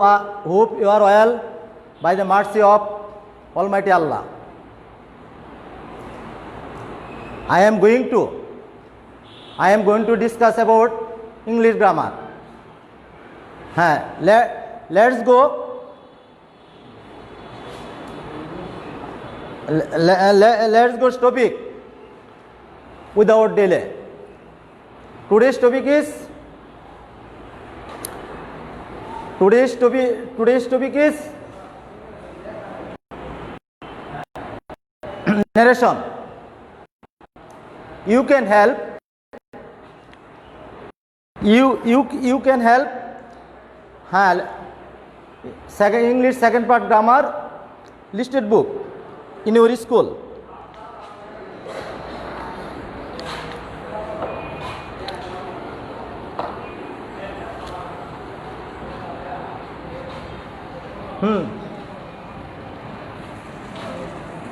hope you are well by the mercy of Almighty Allah. I am going to discuss about English grammar. Let's go. Let's go to topic without delay. Today's topic is narration. You can help. You can help. Second English second part grammar listed book in your school.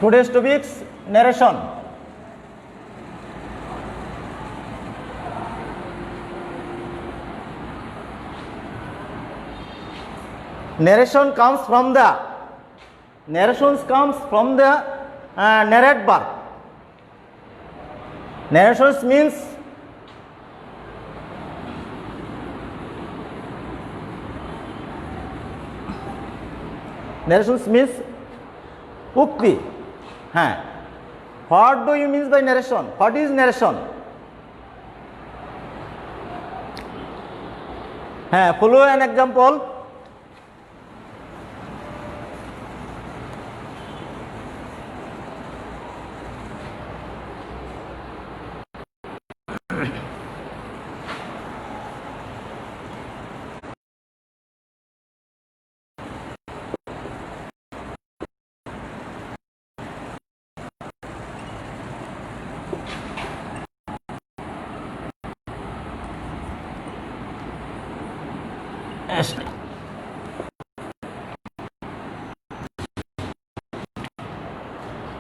Today's topics narration. Narration comes from the narrate verb. Narrations means ukti. What do you mean by narration? What is narration? Follow an example.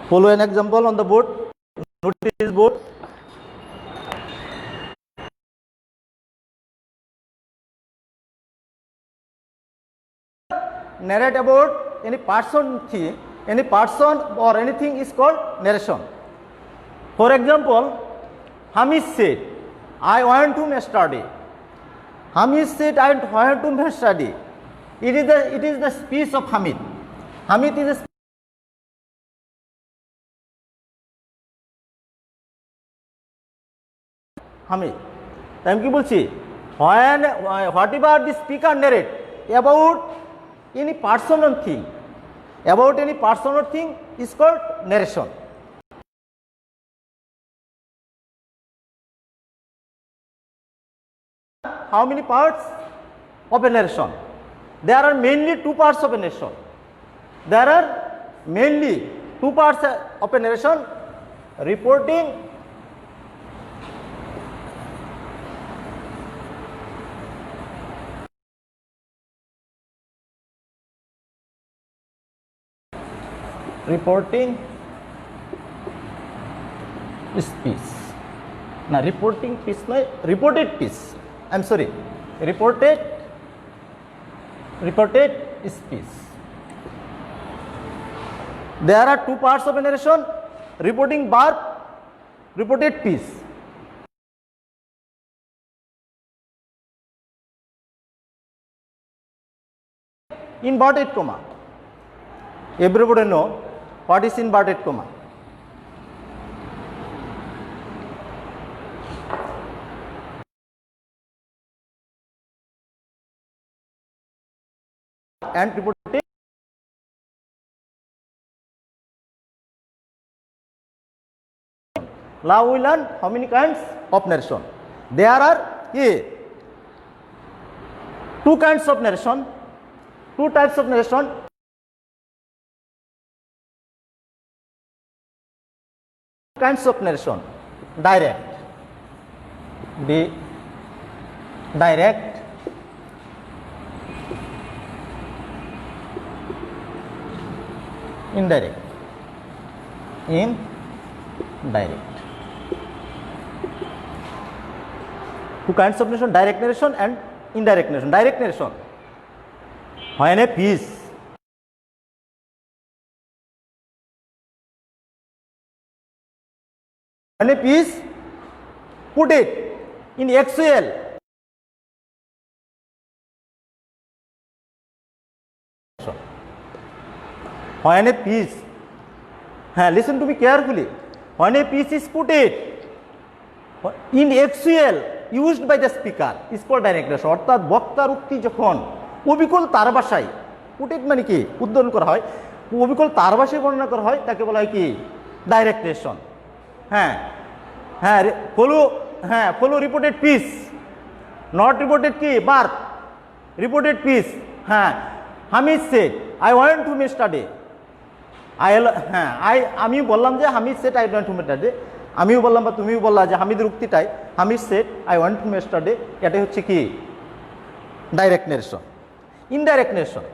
Follow an example on the board, notice board. Narrate about any person or anything is called narration. For example, Hamid said, I want to study. Hamid said, I want to study. It is the speech of Hamid. Hamid is a Hamid. আমি কি বলছি, whatever the speaker narrate about any person or thing is called narration. How many parts of a narration? There are mainly two parts of a narration. Reporting speech. Now reported piece. I'm sorry. Reported speech. There are two parts of a narration: reporting verb, reported piece. Inverted comma. Everybody know what is inverted comma. And reported. Now we learn how many kinds of narration. There are two kinds of narration, two types of narration. Kinds of narration: direct, indirect. Two kinds of narration: direct narration and indirect narration. Direct narration, when a piece put it in Excel when a piece, listen to me carefully, when a piece is put it in Excel used by the speaker is called direct narration. অর্থাৎ বক্তার উক্তি যখন অবিকল তার ভাষায় put it মানে কি উদ্ধরণ করা হয়, অবিকল তার ভাষায় বর্ণনা করা হয় তাকে বলা হয় কি direct narration. Follow reported speech, not reported কি বার্থ, reported speech. Hamid said I want to may study, আমি বললাম যে Hamid said I want to may study, আমিও বললাম বা তুমিও বললা যে হামিদের উক্তিটাই Hamid said I want to may study, এটাই হচ্ছে কি direct narration. Indirect narration,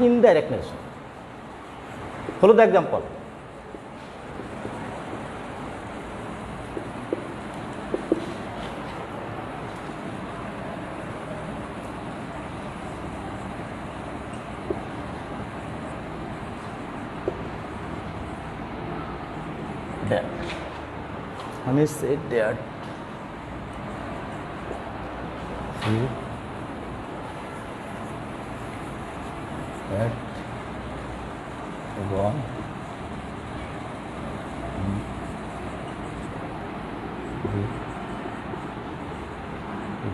indirect narration. Follow the example. That let me say that gone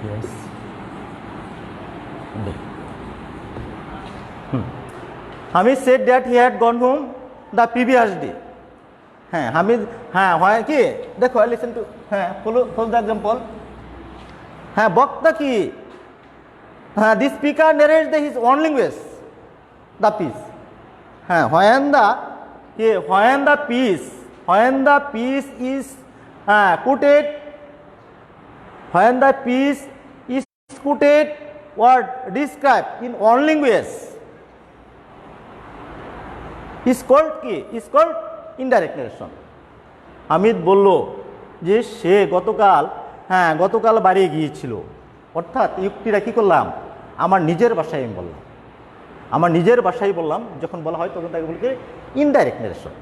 yes Hamid said that he had gone home the previous day. Hamid হয় কি দেখো listen to follow the example. বক্তা কি the speaker narrates his own language the piece. When the piece is quoted, when the piece is quoted or described in own language is called কি is called indirect narration. Hamid বলল যে সে গতকাল বাড়ি গিয়েছিল, অর্থাৎ যুক্তিটা কি করলাম আমার নিজের ভাষায় আমি বললাম, আমার নিজের ভাষায় বললাম। যখন বলা হয় তখন তাকে বলি ইনডাইরেক্ট নেরেশন।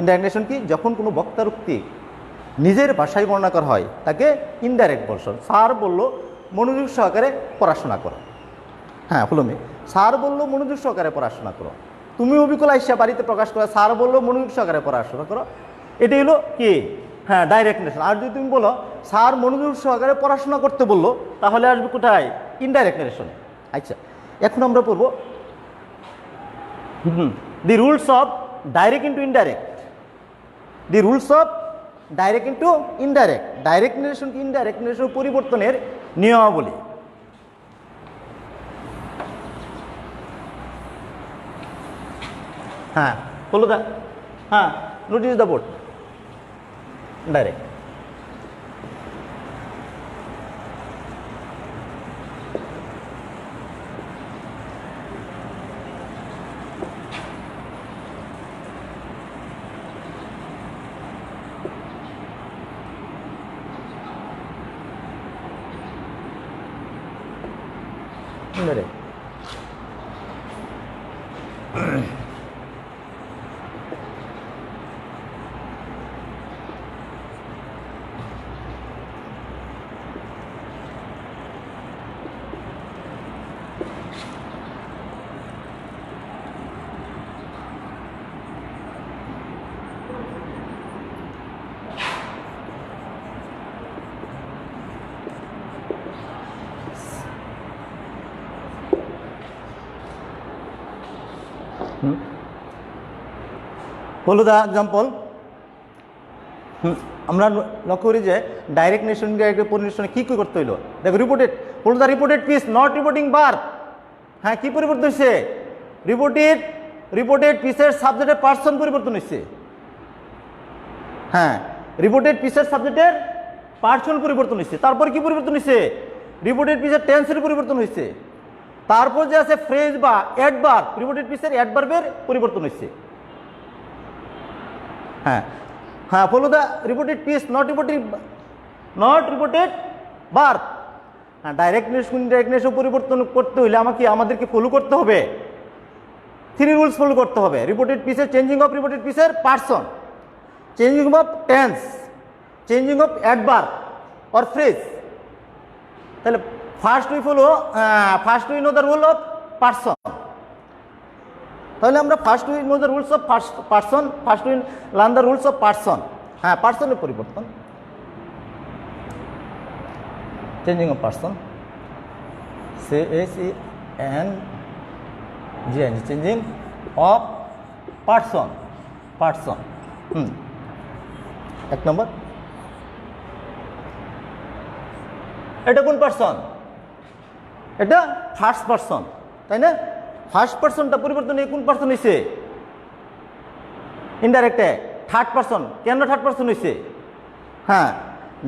ইনডাইরেক্ট নেরেশন কি যখন কোনো বক্তার উক্তি নিজের ভাষায় বর্ণনা করা হয় তাকে ইনডাইরেক্ট বলছেন। স্যার বলল মনোযোগ সহকারে পড়াশোনা করো, হলো মেয়ে স্যার বললো মনোযোগ সহকারে পড়াশোনা করো, তুমি অবিকল আইসা বাড়িতে প্রকাশ করো স্যার বললো মনোযোগ সহকারে পড়াশোনা করো, এটাই হলো কি ডাইরেক্ট নেরেশন। আর যদি তুমি বলো স্যার মনোযোগ সহকারে পড়াশোনা করতে বললো তাহলে আসবে কোথায় ইনডাইরেক্ট নেরেশন। আচ্ছা, এখন আমরা পড়ব দি rules of direct into indirect. The rules of direct into indirect, direct narration কি ইনডাইরেক্ট নেরেশন পরিবর্তনের নিয়মাবলী। follow the notice the board direct. Indirect. Follow the example. আমরা লক্ষ্য করি যে ডাইরেক্ট নেরেশন ইনডাইরেক্ট পরিবেশনে কি কি করতে হইলো। দেখো reported, follow the reported speech not reporting birth. কি পরিবর্তন হয়েছে? রিপোর্টেড পিসের সাবজেক্টের পার্সন পরিবর্তন হয়েছে। রিপোর্টেড পিসের সাবজেক্টের পার্সন পরিবর্তন হয়েছে। তারপর কি পরিবর্তন হয়েছে? রিপোর্টেড পিসের টেন্সের পরিবর্তন হয়েছে। তারপর যে আছে ফ্রেজ বা অ্যাডভার্ব, রিপোর্টেড পিসের অ্যাডভার্বের পরিবর্তন হয়েছে। হ্যাঁ, follow the reported speech, not reported birth. হ্যাঁ, ডাইরেক্ট নেশন ইনডাইরেক্ট নেশন পরিবর্তন করতে হলে আমাদেরকে ফলো করতে হবে, 3 রুলস ফলো করতে হবে। রিপোর্টেড পিসের চেঞ্জিং অফ রিপোর্টেড পিসের person, changing of tense, changing of adverb or phrase. তাহলে first we know the rule of person. তাহলে আমরা first we know the rules of person, first we learn the rules of person. হ্যাঁ, পার্সনের পরিবর্তন, changing of person, changing of person. এক number, এটা কোন person? এটা ফার্স্ট পার্সন, তাই না? ফার্স্ট পার্সনটা পরিবর্তন কোন পার্সন হয়েছে? ইনডাইরেক্টে থার্ড পার্সন। কেন থার্ড পার্সন হয়েছে? হ্যাঁ,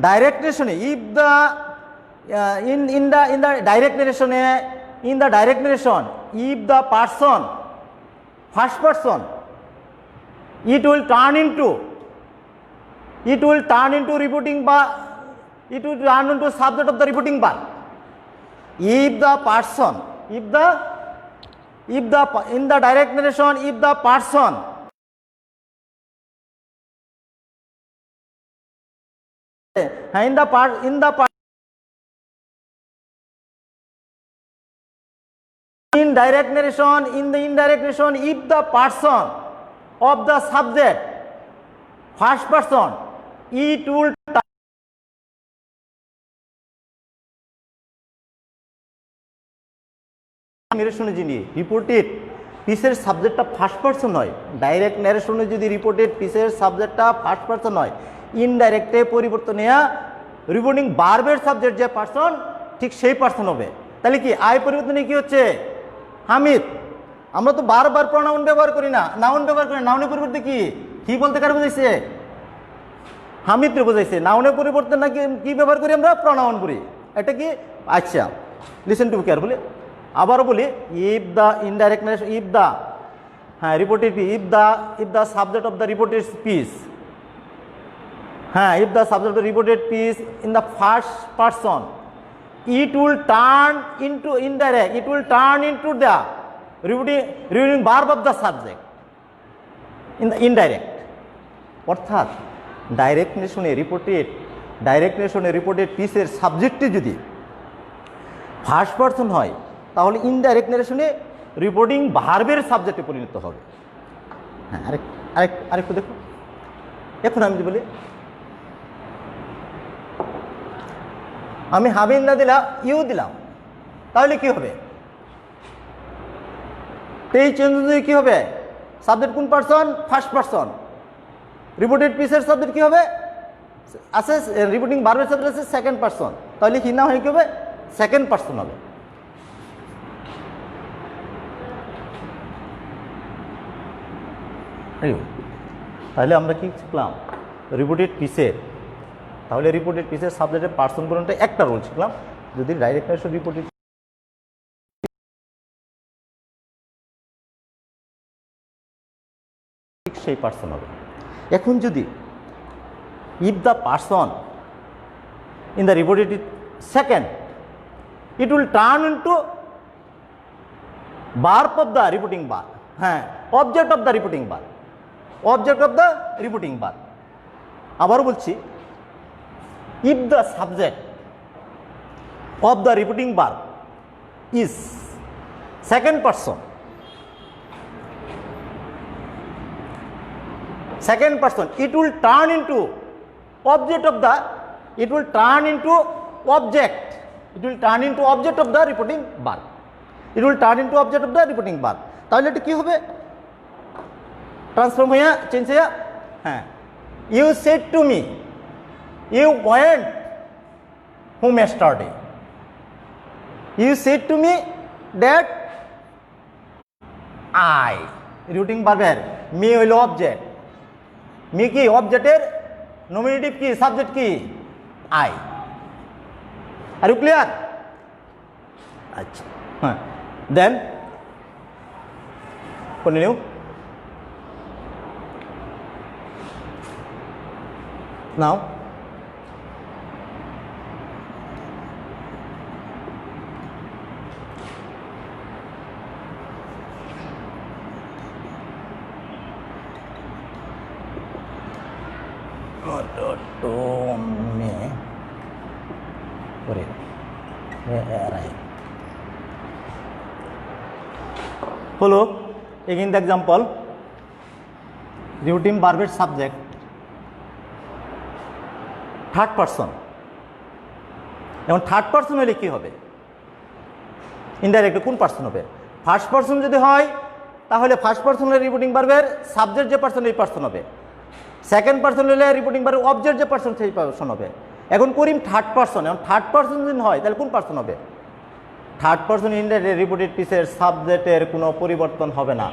ডাইরেক্ট নেশনে if the in the direct narration, if the person, first person, it will turn into reporting verb, it will turn into subject of the reporting verb. If the person, in the direct narration, if the person in the indirect narration, in the indirect narration, if the person of the subject, first person, it will narration যিনি reported পিসের সাবজেক্টটা first person হয়, direct ন্যারেশনে যদি reported পিসের সাবজেক্টটা first person হয়, ইনডাইরেক্টে পরিবর্তনে reporting ভার্বের সাবজেক্ট যে পারসন, ঠিক সেই পারসন হবে। তাহলে কি আই পরিবর্তনে কি হচ্ছে? হামিদ। আমরা তো বারবার প্রনাউন ব্যবহার করি না, নাউন ব্যবহার করি। নাউনের পরিবর্তে কি বলতে কার বোঝাইছে? হামিদকে বোঝাইছে। নাউনের পরিবর্তে নাকি কি ব্যবহার করি আমরা? প্রনাউন করি। এটা কি? আচ্ছা, লিসেন টু কেয়ারফুলি। আবারও বলি, if the indirect narration, if the reported, if the subject of the reported speech, if the subject of the reported speech in the first person, it will turn into indirect, it will turn into the reporting verb of the subject in the indirect. অর্থাৎ direct নেশনে reported পিসের সাবজেক্টে যদি first person হয়, তাহলে indirect নেশনে reporting ভার্বের সাবজেক্টে পরিণত হবে। হ্যাঁ, আরেকটু দেখো। এখন আমি বলি, আমি হামিদ না দিলাম, ইউ দিলাম, তাহলে কি হবে? এই চেঞ্জ কি হবে? সাবজেক্ট কোন পারসন? First person. রিপোর্টেড পিসের সাবজেক্ট কি হবে? আছে রিপোর্টিং ভার্বের সাবজেক্ট আছে সেকেন্ড পারসন। তাহলে কি না হয় কি হবে? সেকেন্ড পারসন হবে। তাহলে আমরা কি শিখলাম? রিপোর্টেড পিসের, তাহলে রিপোর্টেড পিসের সাবজেক্টের পার্সন পর্যন্ত একটা রুল শিখলাম। যদি ডাইরেক্ট নেশন রিপোর্টেড সেই পার্সন হবে। এখন যদি if the person in the reported second, it will turn into verb of the reporting verb, object of the reporting verb, object of the reporting verb. আবারও বলছি, if the subject of the repeating verb is second person, it will turn into object of the repeating verb, তাহলে এটা কি হবে? Transform হইয়া change হইয়া, you said to me, you went home yesterday. You said to me that I, repeating ভার্বের me হইল object. Me কি? অবজেক্টের নমিনেটিভ কি? সাবজেক্ট কি? আই। Are you clear? আচ্ছা, দেন কন্টিনিউ। নাও হলো again the example routine verb subject third person. এখন third person হলে কি হবে? ইনডাইরেক্ট কোন পারসন হবে? ফার্স্ট পারসন যদি হয় তাহলে ফার্স্ট পারসন হলে রিপোর্টিং ভার্বের সাবজেক্ট যে পারসন এই পারসন হবে। সেকেন্ড পারসন হলে রিপোর্টিং ভার্বের অবজেক্ট যে পারসন সেই পারসন হবে। এখন করিম থার্ড পারসন। এখন থার্ড পারসন যদি হয় তাহলে কোন পারসন হবে? থার্ড পারসন ইনডাইরেক্ট রিপোর্টেড পিসের সাবজেক্টের কোনো পরিবর্তন হবে না।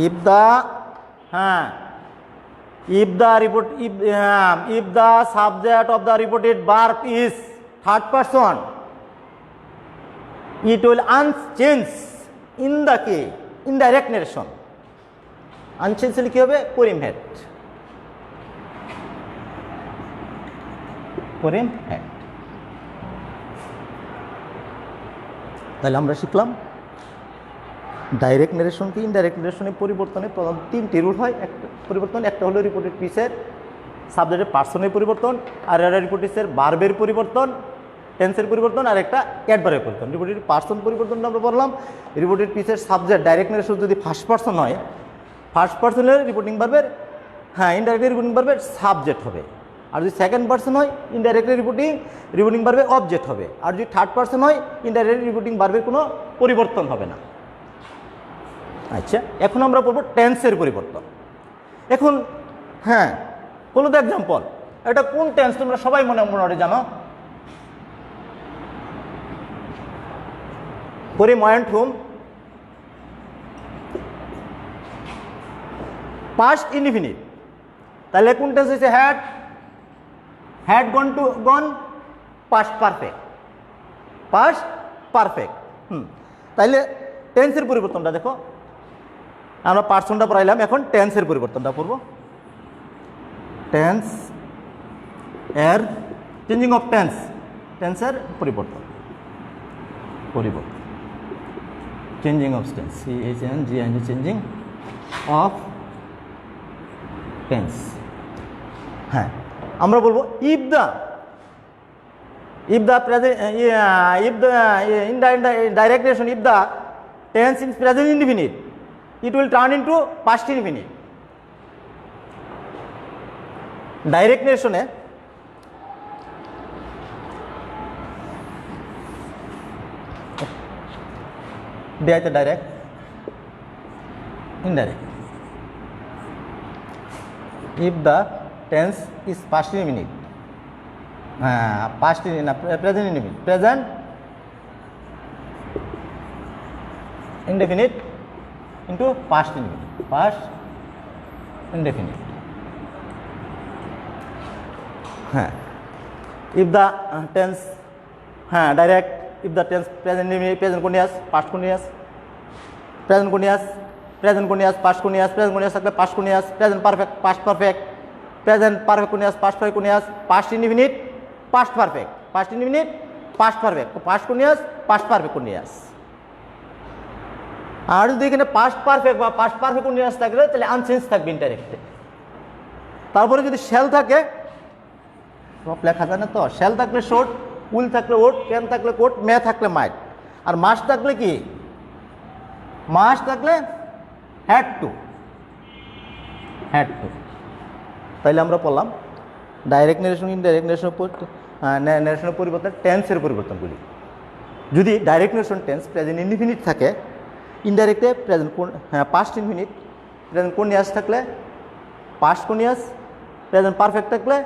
If the subject of the reported verb is third person, it will unchanged in the indirect narration. Unchanged হলে কি হবে? করিম হেড, করিম হেড। তাহলে আমরা শিখলাম ডাইরেক্ট নারেশনকে ইনডাইরেক্ট নারেশনের পরিবর্তনে প্রধান তিনটি রুল হয়। একটা পরিবর্তন, একটা হলো রিপোর্টেড পিসের সাবজেক্টের পার্সনের পরিবর্তন, আর একটা রিপোর্টেড পিসের ভার্বের পরিবর্তন, টেন্সের পরিবর্তন, আর একটা অ্যাডভার্বের পরিবর্তন। রিপোর্টেড পার্সন পরিবর্তনটা আমরা বললাম। রিপোর্টেড পিসের সাবজেক্ট ডাইরেক্ট নারেশন যদি ফার্স্ট পার্সন হয়, ফার্স্ট পার্সনের রিপোর্টিং ভার্বের ইনডাইরেক্টলি রিপোর্টিং ভার্বের সাবজেক্ট হবে। আর যদি সেকেন্ড পার্সন হয় ইনডাইরেক্টলি রিপোর্টিং ভার্বের অবজেক্ট হবে। আর যদি থার্ড পার্সন হয় ইনডাইরেক্টলি রিপোর্টিং ভার্বের কোনো পরিবর্তন হবে না। আচ্ছা, এখন আমরা পড়ব টেন্সের পরিবর্তন। এখন কোনো তো এক্সাম্পল, এটা কোন টেন্স তোমরা সবাই মনে জানো? করিম ওয়েন্ট হোম, পাস্ট ইনডিফিনিট। তাহলে কোন টেন্স হচ্ছে? Had gone past perfect, past perfect. তাইলে টেন্সের পরিবর্তনটা দেখো, আমরা পার্সনটা পড়াইলাম, এখন টেন্সের পরিবর্তনটা পড়ব। টেন্স এর চেঞ্জিং অফ টেন্সের পরিবর্তন, changing of tense, CHNG changing of tense. আমরা বলবো if the present in the direct narration, if the tense is present indefinite, it will turn into past indefinite. Direct নারেশনে দেয়াইতে direct, indirect. if the tense is past indefinite, present indefinite into past indefinite. If the tense direct, if the tense present indefinite, present continuous, past continuous, present continuous, past continuous, present continuous থাকলে past continuous, present perfect, past perfect, present perfect continuous, past perfect continuous, past indefinite, past perfect, past indefinite, past perfect, past continuous, past perfect continuous। আর যদি এখানে past perfect বা past perfect continuous থাকলে তাহলে unchange থাকবে ইনডাইরেক্টে। তারপরে যদি shall থাকে, সব লেখা যায় না তো, শ্যাল থাকলে শোড, উইল থাকলে ওট, ক্যান থাকলে কোট, মে থাকলে মাইট, আর মাস্ট থাকলে কি? মাস্ট থাকলে হ্যাড টু। তাইলে আমরা বললাম ডাইরেক্ট নারেশন, ইনডাইরেক্ট নারেশনের পরিবর্তন টেন্সের পরিবর্তনগুলি। যদি direct narration tense present indefinite থাকে, ইনডাইরেক্টে present past infinite, present continuous থাকলে পাস্ট কন্টিনিউয়াস, প্রেজেন্ট পারফেক্ট থাকলে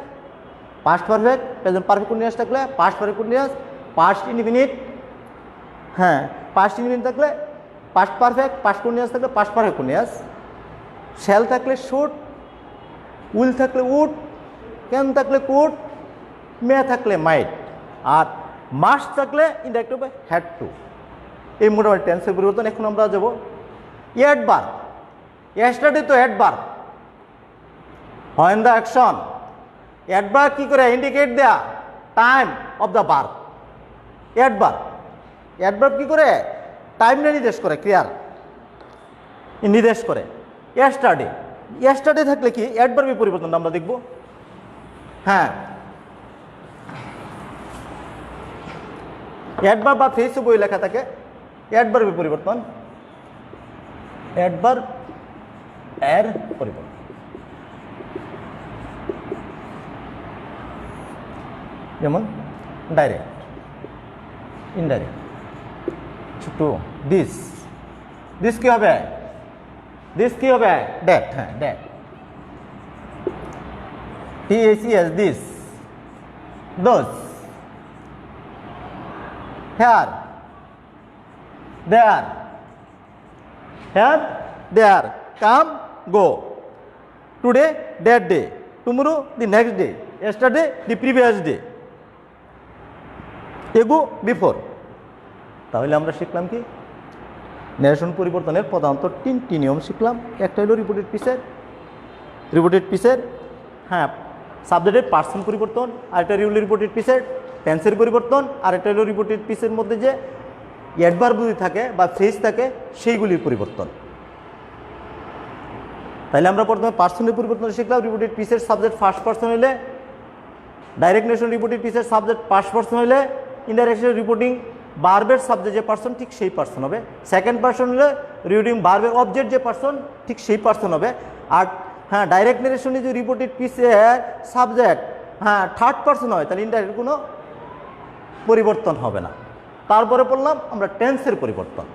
past perfect, present perfect continuous থাকলে past perfect continuous, past infinite past infinite থাকলে পাস্ট পারফেক্ট, পাস্ট কন্টিনিউয়াস থাকলে পাস্ট পারফেক্ট কন্টিনিউয়াস, শ্যাল থাকলে should, will থাকলে would, can থাকলে could, may থাকলে might, আর must থাকলে ইনডাইরেক্ট হবে হ্যাড টু। এই মোটামুটি টেন্সের পরিবর্তন। এখন আমরা যাব অ্যাডভার্ব। yesterday তো adverb, when the action adverb কি করে ইন্ডিকেট দেয়া time of the verb. Adverb কি করে টাইম নির্দেশ করে, ক্রিয়ার নির্দেশ করে। ইয়েস্টারডে থাকলে কি অ্যাডভার্বের পরিবর্তন আমরা দেখব। হ্যাঁ, অ্যাডভার্ব বা ফ্রেজ বই লেখা থাকে, অ্যাডভার্বের পরিবর্তন, অ্যাডভার্ব এর পরিবর্তন। যেমন ডাইরেক্ট, ইনডাইরেক্ট। টু দিস কি হবে, দ্যাট। হ্যাঁ, that, THES, this, those, here, there, come, go, today, that day, tomorrow, the next day, yesterday, the previous day, ago, before। তাহলে আমরা শিখলাম কি, ন্যারেশন পরিবর্তনের প্রধানত তিনটি নিয়ম শিখলাম। একটা হলো রিপোর্টেড পিসের হ্যাঁ সাবজেক্টের পার্সন পরিবর্তন, আরেকটা হলো রিপোর্টেড পিসের টেন্সের পরিবর্তন, আরেকটা হলো রিপোর্টেড পিসের মধ্যে যে অ্যাডভার্বগুলি থাকে বা ফ্রেজ থাকে সেইগুলির পরিবর্তন। তাহলে আমরা প্রথমে পার্সনের পরিবর্তন শিখলাম। রিপোর্টেড পিসের সাবজেক্ট ফার্স্ট পার্সন হলে, ডাইরেক্ট নেশন রিপোর্টেড পিসের সাবজেক্ট ফার্স্ট পার্সন হলে, ইনডাইরেক্ট রিপোর্টিং ভার্বের সাবজেক্ট যে পার্সন ঠিক সেই পার্সন হবে। সেকেন্ড পার্সন হলে রিপোর্টিং ভার্বের অবজেক্ট যে পার্সন ঠিক সেই পার্সন হবে। আর হ্যাঁ, ডাইরেক্ট নেরেশনে যে রিপোর্টেড পিসের সাবজেক্ট হ্যাঁ থার্ড পার্সন হয়, তাহলে ইনডাইরেক্ট কোনো পরিবর্তন হবে না। তারপরে বললাম আমরা টেন্সের পরিবর্তন,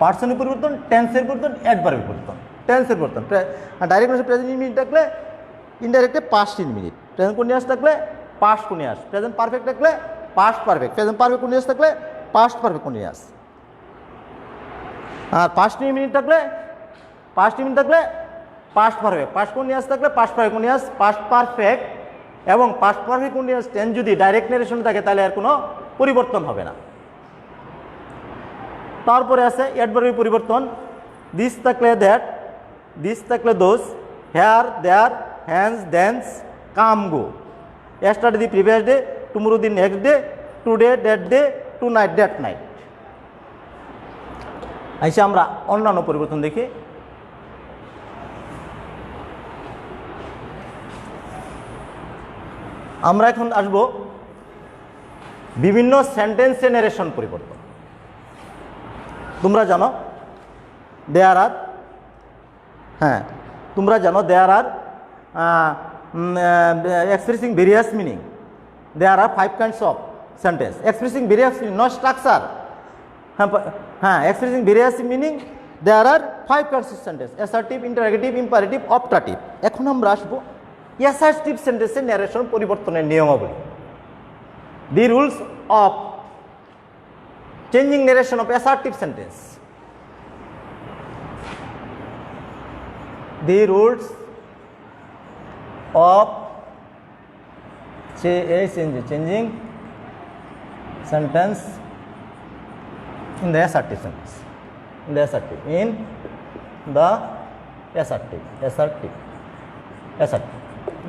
পার্সনের পরিবর্তন, টেন্সের পরিবর্তন, অ্যাডভার্বের পরিবর্তন। টেন্সের পরিবর্তন ডাইরেক্ট প্রেজেন্ট ইনডিফিনিট থাকলে ইনডাইরেক্টে পাস্ট ইনডিফিনিট, প্রেজেন্ট কন্টিনিউয়াস থাকলে পাস্ট কন্টিনিউয়াস, প্রেজেন্ট পারফেক্ট থাকলে past perfect, present perfect continuous থাকলে পাস্ট পারফেক্ট কন্টিনিউয়াস। আর পাস্ট ইনডিফিনিট থাকলে পাস্ট পারফেক্ট, পাস্ট কন্টিনিউয়াস থাকলে past perfect continuous, past perfect এবং পাস্ট পারফেক্ট কন্টিনিউয়াস টেন্স যদি direct narration থাকে তাহলে আর কোনো পরিবর্তন হবে না। তারপরে আছে অ্যাডভার্বের পরিবর্তন, দিস থাকলে দ্যাট, দিস থাকলে those, here, there, hence, thence, come, go, yesterday the previous day, tomorrow the next day, today that day, tonight that night। আচ্ছা, আমরা অন্যান্য পরিবর্তন দেখি। আমরা এখন আসব বিভিন্ন সেন্টেন্সে নারেশন পরিবর্তন। তোমরা জানো দেয়ার আর expressing various meaning. There are 5 kinds of sentence expressing various meaning, not structure. Expressing various meaning, there are 5 kinds of sentence: assertive, interrogative, imperative, optative. এখন আমরা আসবো assertive sentence এর narration পরিবর্তনের নিয়মাবলী, the rules of changing narration of assertive sentence, the rules of changing sentence in the assertive sentence, in the assertive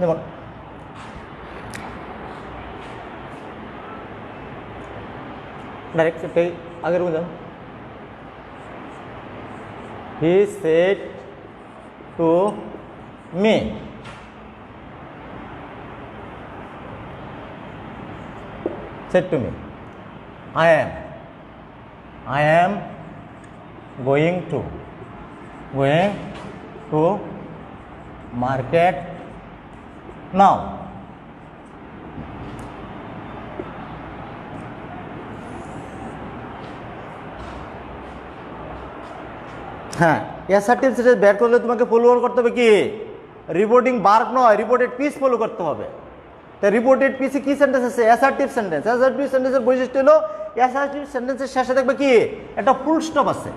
যেমন direct সেটাই আগের বুঝলাম, he said to me, said to me, I am going to market now. হ্যাঁ, assertive sentence বের করলে তোমাকে follow করতে হবে কি, রিপোর্টিং ভার্ব নয়, রিপোর্টেড পিস ফলো করতে হবে। তাই রিপোর্টেড পিসে কি সেন্টেন্স আছে, অ্যাসার্টিভ সেন্টেন্স। অ্যাসার্টিভ সেন্টেন্সের বৈশিষ্ট্য হলো অ্যাসার্টিভ সেন্টেন্সের শেষে দেখবে কি একটা ফুল স্টপ আছে।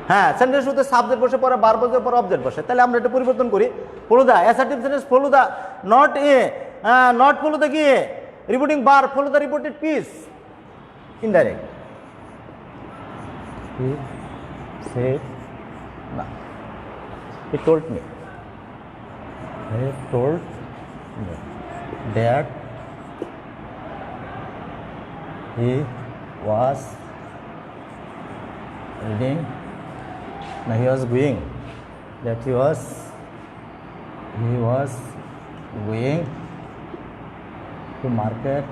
হ্যাঁ, সেন্টেন্স শুরুতে সাবজেক্ট বসে পরে ভার্ব বসে পরে অবজেক্ট বসে। তাহলে আমরা এটা পরিবর্তন করি, follow the assertive sentence, follow the not follow the কি reporting verb, follow the reported speech. Indirect he said no, he told me, he told that he was reading, he was going, that he was going to market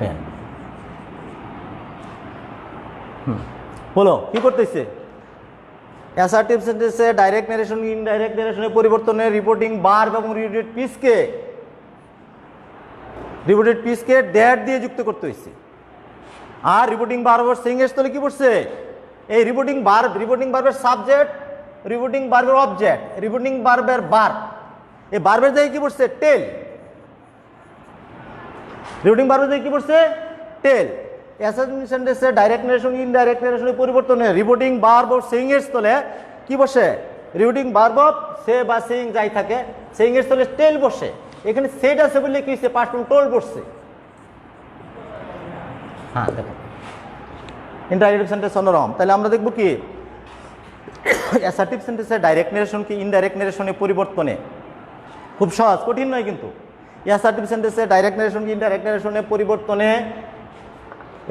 then. বলো কি করতেছে? Assertive সেন্টেন্সে direct narration indirect নারেশনের পরিবর্তনে reporting verb এবং reported পিসকে that দিয়ে যুক্ত করতে হয়েছে। আর রিপোর্টিং ভার্ব সেইং এর স্থলে কি পড়ছে? এই রিপোর্টিং ভার্বের সাবজেক্ট, রিপোর্টিং ভার্বের অবজেক্ট, রিপোর্টিং ভার্বের ভার্ব, এই ভার্বের জায়গায় কি পড়ছে? টেল। রিপোর্টিং ভার্বের জায়গায় কি পড়ছে? টেল। অ্যাসার্টিভ সেন্টেন্সে ডাইরেক্ট নারেশন ইনডাইরেক্ট নারেশনের পরিবর্তনে রিপোর্টিং ভার্ব ও সেইং এর স্থলে কি বসে? রিপোর্টিং ভার্ব সে বা সেইং যাই থাকে, সেইং এর স্থলে টেল বসে। এখানে সেট আছে বললে কি হচ্ছে? পাস্ট ফর্ম টোল বসছে। হ্যাঁ দেখো ইনডাইরেক্ট সেন্টেন্স অন্যরকম। তাহলে আমরা দেখব কি অ্যাসার্টিভ সেন্টেন্সে ডাইরেক্ট নারেশন কি ইনডাইরেক্ট নারেশনের পরিবর্তনে, খুব সহজ, কঠিন নয় কিন্তু। অ্যাসার্টিভ সেন্টেন্সে ডাইরেক্ট নারেশন কি ইনডাইরেক্ট নারেশনের পরিবর্তনে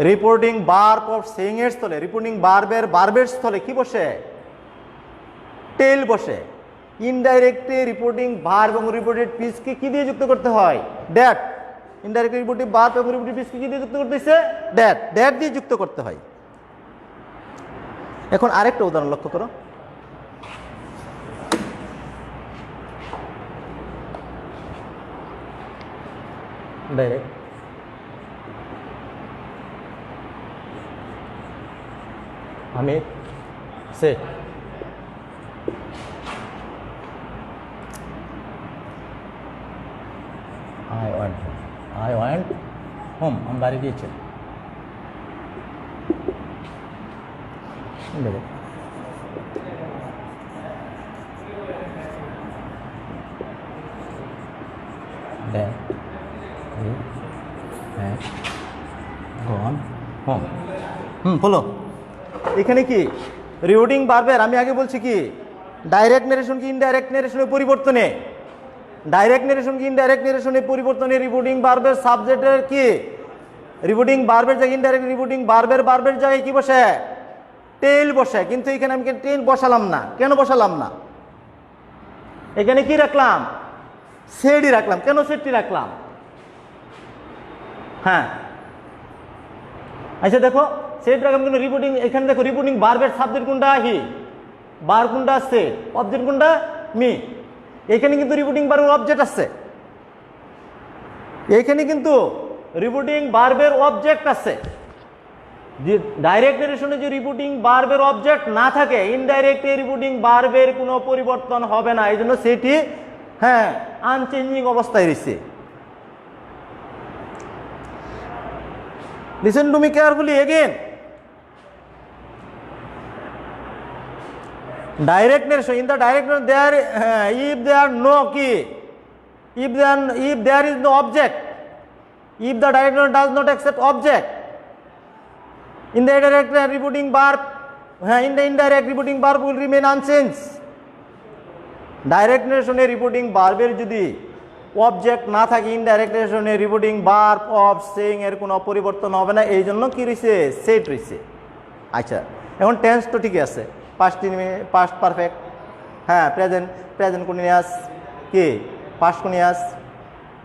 রিপোর্টিং ভার্ব অফ সেইং এর স্থলে, রিপোর্টিং ভার্বের স্থলে কি বসে? টেল বসে। ইনডাইরেক্টলি রিপোর্টিং ভার্ব এবং রিপোর্টেড পিসকে কি দিয়ে যুক্ত করতে হয়? দ্যাট। ইনডাইরেক্ট রিপোর্টিং ভার্ব এবং রিপোর্টেড পিসকে কি দিয়ে যুক্ত করতে হইছে? দ্যাট দিয়ে যুক্ত করতে হয়। এখন আরেকটা উদাহরণ লক্ষ্য করো। ডাইরেক্ট আমি সে I went home. আমি বাড়ি গিয়েছি। gone home. বলো এখানে কি রিপোর্টিং ভার্বের, আমি আগে বলছি কি ডাইরেক্ট নারেশন কি ইনডাইরেক্ট নারেশনের পরিবর্তনে, ডাইরেক্ট নারেশন কি ইনডাইরেক্ট নারেশনের পরিবর্তনে রিপোর্টিং ভার্বের সাবজেক্টের কি রিপোর্টিং ভার্বের জায়গায় ইনডাইরেক্ট রিপোর্টিং ভার্বের জায়গায় কি বসে? টেল বসে। কিন্তু এখানে আমি টেল বসালাম না। কেন বসালাম না? এখানে কি রাখলাম? সেডই রাখলাম। কেন সেডটি রাখলাম? হ্যাঁ আচ্ছা দেখো সেড রাখলাম কিন্তু রিপোর্টিং, এখানে দেখো রিপোর্টিং ভার্বের সাবজেক্ট কোনটা? হি। ভার্ব কোনটা? সেড। অবজেক্ট কোনটা? মি। এখানে কিন্তু রিপোর্টিং ভার্বের অবজেক্ট আছে। এখানে কিন্তু রিপোর্টিং ভার্বের অবজেক্ট আছে। যে ডাইরেক্ট নারেশনে যে রিপোর্টিং ভার্বের অবজেক্ট না থাকে, ইনডাইরেক্টলি রিপোর্টিং ভার্বের কোনো পরিবর্তন হবে না। এই জন্য সেটি আনচেঞ্জিং অবস্থায় রয়েছে। Listen to me carefully again. Direct narration, in the direct narration there if there are no key, if there is no object, if the direct narration does not accept object, in the indirect repeating verb, in the indirect repeating verb will remain unchanged. Direct narration repeating verb এর যদি object না থাকে, indirect নারেশনে reporting verb of saying এর কোনো পরিবর্তন হবে না। এই জন্য কি রয়েছে? সেট রয়েছে। আচ্ছা এখন টেন্স তো ঠিকই আছে, পাস্ট পারফেক্ট, হ্যাঁ প্রেজেন্ট কন্টিনিউয়াস, কি past continuous,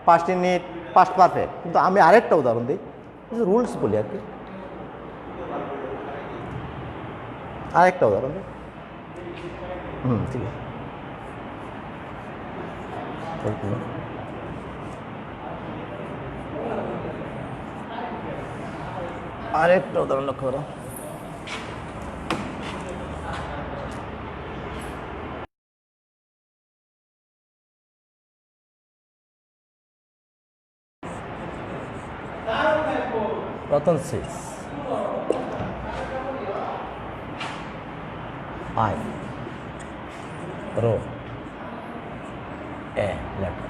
past indefinite, past perfect. কিন্তু আমি আরেকটা উদাহরণ দিই, কিছু রুলস বলি আর কি। আরেকটা উদাহরণ দিই। ঠিক আছে আরেকটা উদাহরণ লক্ষ্য করো। Ratan says, I wrote a letter.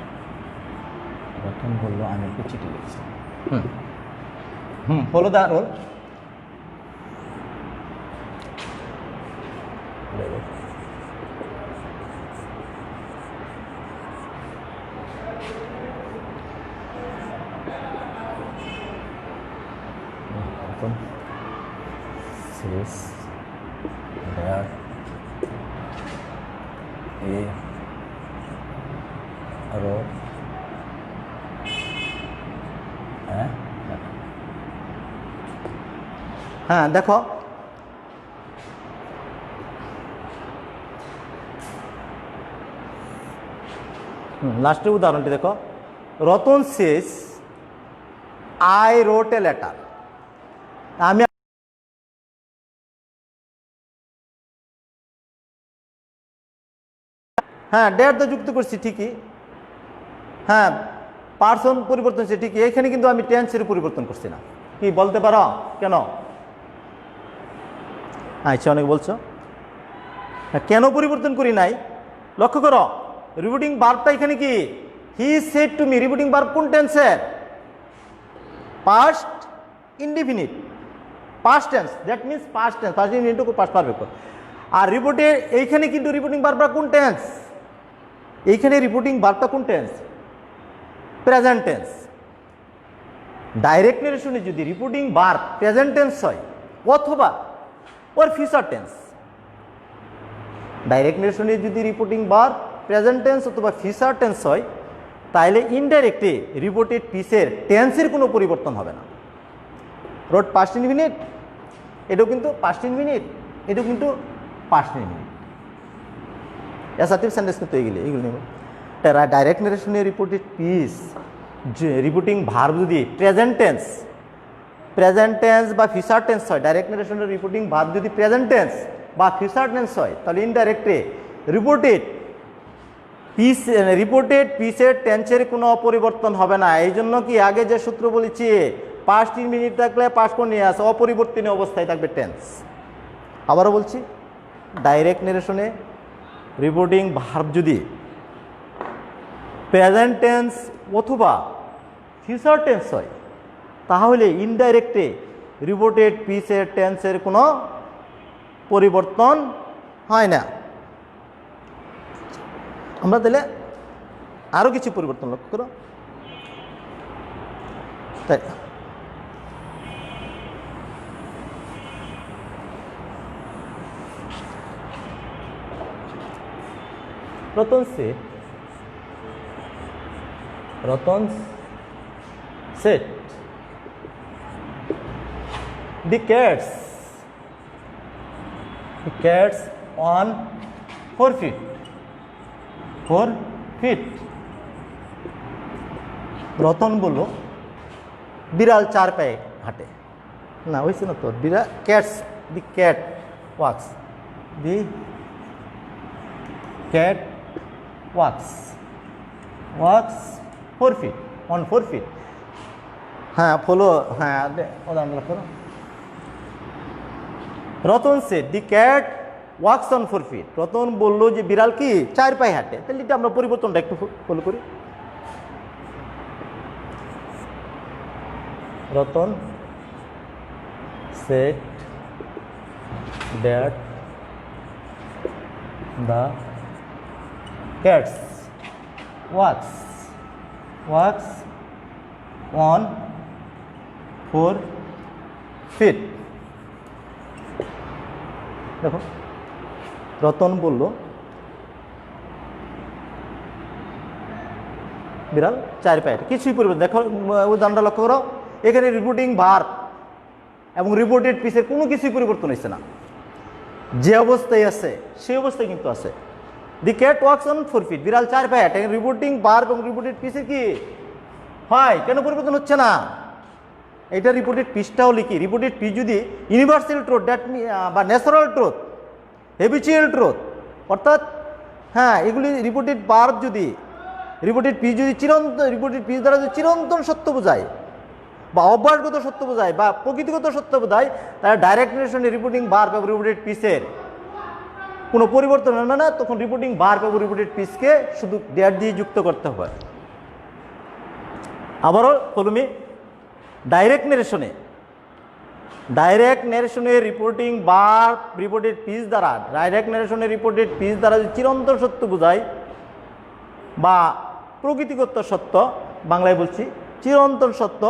Ratan বলল আমি একটি চিঠি লিখেছি। follow the rule. রতন শেষ ড্যাট এ রোড হ্যাঁ দেখো লাস্টের উদাহরণটি দেখো, রতন শেষ আই রোট এ লেটার। আমি হ্যাঁ ডেট তো যুক্ত করছি ঠিকই, হ্যাঁ পার্সন পরিবর্তন হচ্ছে ঠিকই, এখানে কিন্তু আমি টেন্সের পরিবর্তন করছি না। কি বলতে পারো কেন? আচ্ছা অনেক বলছো, কেন পরিবর্তন করি নাই? লক্ষ্য করো রিপিটিং ভার্বটা এখানে কি, he said to me. Repeating verb কোন টেন্সের? Past indefinite, past tense, that means past tense, past indefinite to past perfect. আর রিপোর্টে এইখানে কিন্তু রিপিটিং ভার্বটা কোন টেন্স? এইখানে রিপিটিং ভার্বটা কোন টেন্স? Present tense. ডাইরেক্ট নারেশনে যদি রিপিটিং ভার্ব প্রেজেন্ট টেন্স হয় অথবা ওর ফিউচার টেন্স, ডাইরেক্ট নারেশনে যদি রিপিটিং ভার্ব প্রেজেন্ট টেন্স অথবা ফিউচার টেন্স হয়, তাহলে ইনডাইরেক্টে রিপোর্টেড পিসের টেন্সের কোনো পরিবর্তন হবে না। রোড পাস্ট ইনডিফিনিট, এটাও কিন্তু পাস্ট ইনডিফিনিট, এটাও কিন্তু পাস্ট ইনডিফিনিট। অ্যাসার্টিভ সেন্টেন্স কিন্তু এগুলো নেব। ডাইরেক্ট নারেশনে রিপোর্টেড পিস রিপিটিং ভার্ব যদি প্রেজেন্ট টেন্স বা ফিউচার টেন্স হয়, ডাইরেক্ট নারেশনের রিপিটিং ভার্ব যদি প্রেজেন্ট টেন্স বা ফিউচার টেন্স হয়, তাহলে ইনডাইরেক্টে রিপোর্টেড পিসের টেন্সের কোনো পরিবর্তন হবে না। এই জন্য কি আগে যে সূত্র বলেছি, পাস্ট ইনডিফিনিট থাকলে পাস্ট কন্টিনিউয়াস অপরিবর্তনীয় অবস্থায় থাকবে টেন্স। আবারও বলছি, ডাইরেক্ট নারেশনে রিপিটিং ভার্ব যদি প্রেজেন্ট টেন্স অথবা ফিউচার টেন্স হয়, তাহলে ইনডাইরেক্টে রিপিটেড পিসের টেন্সের কোনো পরিবর্তন হয় না। আমরা তাহলে আরও কিছু পরিবর্তন লক্ষ্য করো। তাই Ratan said the cats on 4 feet Ratan বলল বিড়াল 4 পায়ে হাঁটে। না হয়েছে না তো, বিড়াল the cat wax 4 feet on 4 feet। হ্যাঁ ফলো, হ্যাঁ উদাহরণ লক্ষ্য করো। Ratan shed the cat wax on 4 feet। Ratan বলল যে বিড়াল কি 4 পায়ে হাঁটে। তাহলে এটা আমরা পরিবর্তনটা একটু ফলো করি। Ratan said that the cats walks on 4 feet। দেখো রতন বলল বিড়াল 4 পায়ে, কিছুই পরিবর্তন। দেখো উদাহরণটা লক্ষ্য করো, এখানে রিপিটিং ভার্ব এবং রিপিটেড পিসের কোনো কিছুই পরিবর্তন হয়েছে না, যে অবস্থায় আছে সেই অবস্থায় কিন্তু আছে। The cat wax on 4 feet, বিড়াল 4 পায়ে হাঁটে। রিপিটিং ভার্ব এবং রিপিটেড পিসের কি হয়, কেন পরিবর্তন হচ্ছে না? এটা রিপিটেড পিসটাও লিখি। রিপিটেড পিস যদি ইউনিভার্সাল ট্রুথ দ্যাট বা ন্যাচারাল ট্রুথ, হ্যাবিচুয়াল ট্রুথ, অর্থাৎ হ্যাঁ এগুলি রিপিটেড ভার্ব যদি রিপিটেড পিস যদি রিপিটেড পিস দ্বারা যদি চিরন্তন সত্য বোঝায় বা অভ্যাসগত সত্য বোঝায় বা প্রকৃতিগত সত্য বোঝায়, তাহলে ডাইরেক্ট নারেশনে রিপিটিং ভার্ব এবং রিপিটেড পিসের কোনো পরিবর্তন হবে না। তখন রিপিটিং ভার্ব এবং রিপিটেড পিসকে শুধু ড্যাট দিয়ে যুক্ত করতে হবে। আবারও কলমি ডাইরেক্ট নারেশনে রিপিটিং ভার্ব রিপিটেড পিস দ্বারা যদি চিরন্তন সত্য বোঝায় বা প্রকৃতিগত সত্য, বাংলায় বলছি চিরন্তন সত্য,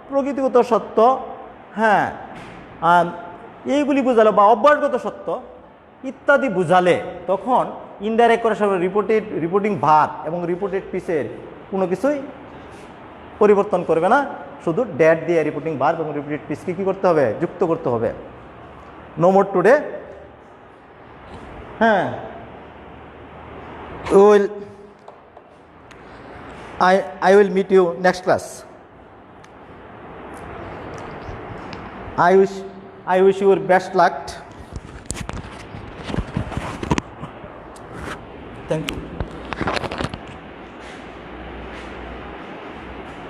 প্রকৃতিগত সত্য, হ্যাঁ এইগুলি বোঝালে বা অভ্যাসগত সত্য ইত্যাদি বোঝালে তখন ইনডাইরেক্ট করার সময় রিপোর্টিং ভার এবং রিপোর্টেড পিসের কোনো কিছুই পরিবর্তন করবে না, শুধু ড্যাট দিয়ে রিপোর্টিং ভার এবং রিপোর্টেড পিসকে কী করতে হবে, যুক্ত করতে হবে। No more today. হ্যাঁ, I will meet you next class. I wish you best luck. Thank you.